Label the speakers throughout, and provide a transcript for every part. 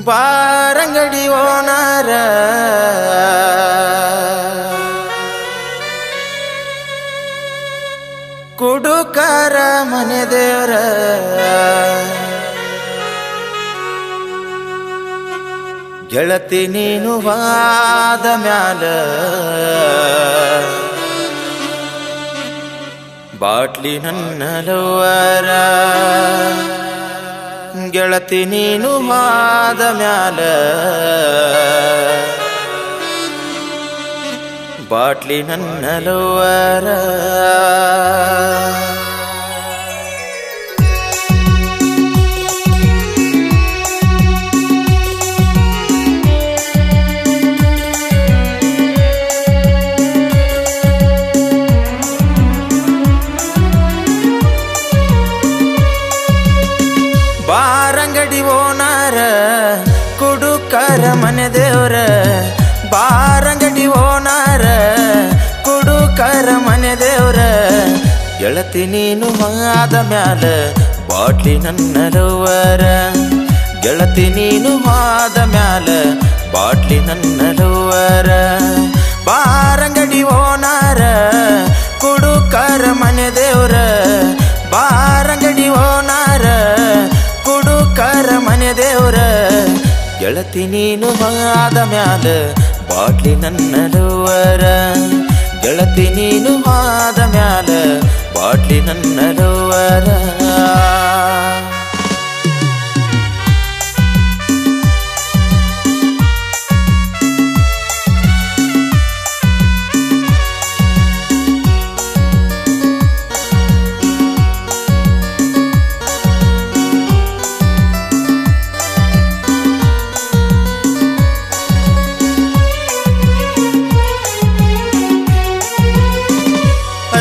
Speaker 1: ಬಾರಂಗಡಿ ಓನರ ಕುಡುಕರ ಮನೆ ದೇವ್ರ ಗೆಳತಿ ನೀನು ವಾದ ಮ್ಯಾಲ ಬಾಟ್ಲಿ ನನ್ನ ಲವ್ವರ ಗೆಳತಿ ನೀನು ವಾದ ಮ್ಯಾಲ ಬಾಟ್ಲಿ ನನ್ನ ಲವ್ವರ ಬಾರಂಗಡಿ ಓನರ ಕುಡುಕರ ಮನೆ ದೇವ್ರ ಬಾರಂಗಡಿ ಓನರ ಕುಡುಕರ ಮನೆ ದೇವ್ರ ಗೆಳತಿ ನೀನು ಆದ ಮ್ಯಾಲ ಬಾಟ್ಲಿ ನನ್ನ ಲವ್ವರ ಗೆಳತಿ ನೀನು ಆದ ಮ್ಯಾಲ ಬಾಟ್ಲಿ ನನ್ನ ಲವ್ವರ ಬಾರಂಗಡಿ ಓನರ ಕುಡುಕರ ಮನೆ ದೇವ್ರ ಬಾರಂಗಡಿ ಓನರ ಕುಡುಕರ ಮನೆ ದೇವ್ರ ಗೆಳತಿ ನೀನು ಆದ ಮ್ಯಾಲ ಬಾಟ್ಲಿ ನನ್ನ ಲವ್ವರ ಗೆಳತಿ ನೀನು ಆದ ಮ್ಯಾಲ ಬಾಟ್ಲಿ ನನ್ನ ಲವ್ವರ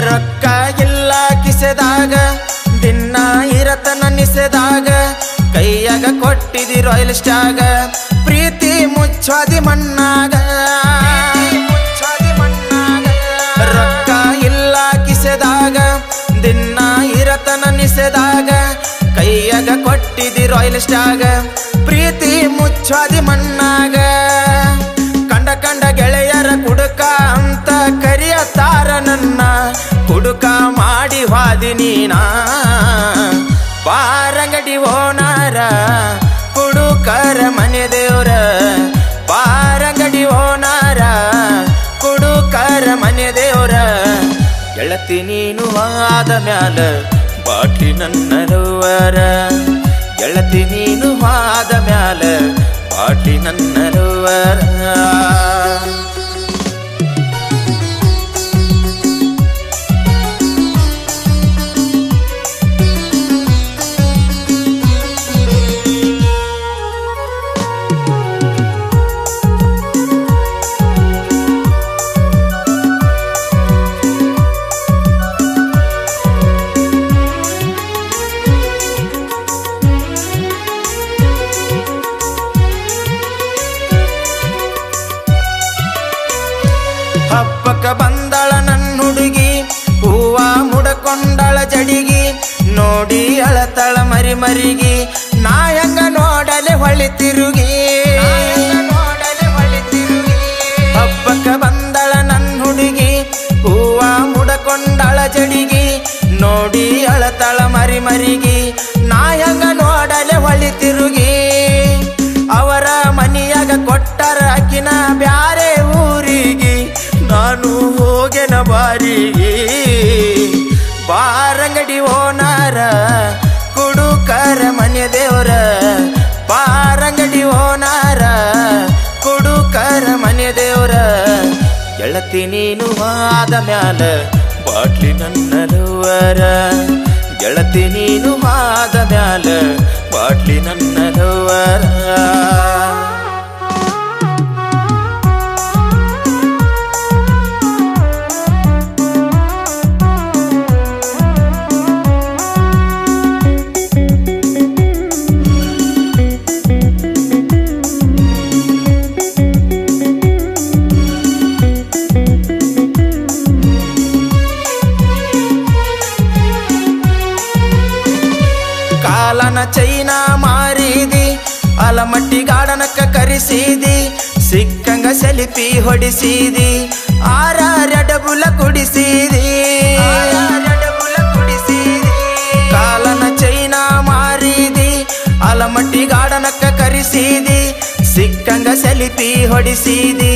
Speaker 1: ರೊಕ್ಕ ಇಲ್ಲ ಕಿಸೆದಾಗ ದಿನ ಇರತನ ನಿಸೆದಾಗ ಕೈಯಾಗ ಕೊಟ್ಟಿದಿ ರಾಯಲ್ ಸ್ಟಾಗ ಪ್ರೀತಿ ಮುಚ್ಚಾದಿ ಮಣ್ಣಾಗ ರೊಕ್ಕ ಇಲ್ಲ ಕಿಸೆದಾಗ ದಿನ ಇರತನ ನಿಸೆದಾಗ ಕೈಯಾಗ ಕೊಟ್ಟಿದಿ ರಾಯಲ್ ಸ್ಟಾಗ ಪ್ರೀತಿ ಮುಚ್ಚಾದಿ ಮಣ್ಣಾಗ ಕಂಡ ಕಂಡ ಗೆಳೆಯರ ಕುಡುಕ ಅಂತ ಕರಿಯತಾರ ನನ್ನ ಕುಡುಕ ಮಾಡಿ ಹಾದಿ ನೀನಾ ಬಾರಂಗಡಿ ಓನರ ಕುಡುಕರ ಮನೆ ದೇವ್ರ ಬಾರಂಗಡಿ ಓನರ ಕುಡುಕರ ಮನೆ ದೇವ್ರ ಗೆಳತಿ ನೀನು ಆದ ಮ್ಯಾಲ ಬಾಟ್ಲಿ ನನ್ನ ಲವ್ವರ ಗೆಳತಿ ನೀನು ಆದ ಮ್ಯಾಲ ಬಾಟ್ಲಿ ನನ್ನ ಲವ್ವರ ಹಬ್ಬಕ್ಕ ಬಂದಳ ನನ್ನ ಹುಡುಗಿ ಹೂವ ಮುಡಕೊಂಡಳ ಜಡಿಗಿ ನೋಡಿ ಅಳತಳ ಮರಿ ಮರಿಗಿ ನಾ ಹೆಂಗ ನೋಡಲೆ ಹೊಳಿ ತಿರುಗಿ ಹಬ್ಬಕ್ಕ ಬಂದಳ ನನ್ನ ಹುಡುಗಿ ಹೂವ ಮುಡಕೊಂಡಳ ಜಡಿಗಿ ನೋಡಿ ಅಳತಳ ಮರಿ ಮರಿಗಿ ನಾ ಹೆಂಗ ನೋಡಲೆ ಹೊಳಿ ತಿರುಗಿ ಅವರ ಮನಿಯಾಗ ಕೊಟ್ಟರ ಅಕ್ಕಿನ ಬ್ಯಾರೆ ಊರಿಗೆ ನಾನು ಹೋಗೆನ ಬಾರಿಗೆ ಬಾರಂಗಡಿ ಓನರ ಕುಡುಕರ ಮನೆ ದೇವ್ರ ಬಾರಂಗಡಿ ಓನರ ಕುಡುಕರ ಮನೆ ದೇವ್ರ ಗೆಳತಿ ನೀನು ಆದ ಮ್ಯಾಲ ಬಾಟ್ಲಿ ನನ್ನ ಲವ್ವರ ಗೆಳತಿ ನೀನು ಆದ ಮ್ಯಾಲ ಬಾಟ್ಲಿ ನನ್ನ ಲವ್ವರ ಕಾಲನ ಚೈನಾ ಮಾರಿದಿ ಅಲಮಟ್ಟಿ ಗಾರ್ಡನ್ ಗಾರ್ಡನಕ್ಕ ಕರೆಸಿದಿ, ಸಿಕ್ಕಂಗ ಸೆಲ್ಫಿ ಹೊಡಿಸಿದಿ, ಆರಾರಡಬುಲ ಕುಡಿಸಿದಿ, ಕಾಲನ ಚೈನಾ ಮಾರಿದಿ, ಆಲಮಟ್ಟಿ ಗಾರ್ಡನಕ್ಕ ಕರೆಸಿದಿ, ಸಿಕ್ಕಂಗ ಸೆಲ್ಫಿ ಹೊಡಿಸಿದಿ,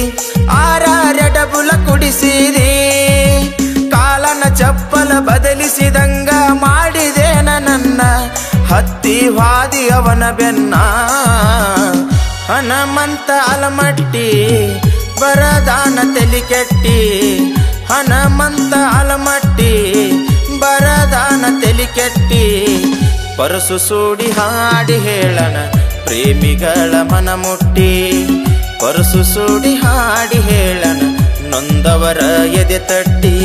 Speaker 1: ಆರಾರಡಬುಲ ಕುಡಿಸಿದಿ, ಕಾಲನ ಚಪ್ಪಲ ಬದಲಿಸಿದಂಗ ಮಾಡಿದೇನ ನನ್ನ, ಹತ್ತಿ ವಾದಿ ಅವನ ಬೆನ್ನ. ಹನುಮಂತ ಆಲಮಟ್ಟಿ ಬರದಾನ ತಲಿ ಕೆಟ್ಟಿ, ಹನುಮಂತ ಆಲಮಟ್ಟಿ ಬರದಾನ ತಲಿ ಕೆಟ್ಟಿ, ಪರಸು ಸೂಡಿ ಹಾಡಿ ಹೇಳನ ಪ್ರೇಮಿಗಳ ಮನ ಮುಟ್ಟಿ, ಪರಸು ಸೂಡಿ ಹಾಡಿ ಹೇಳನ ನೊಂದವರ ಎದೆ ತಟ್ಟಿ.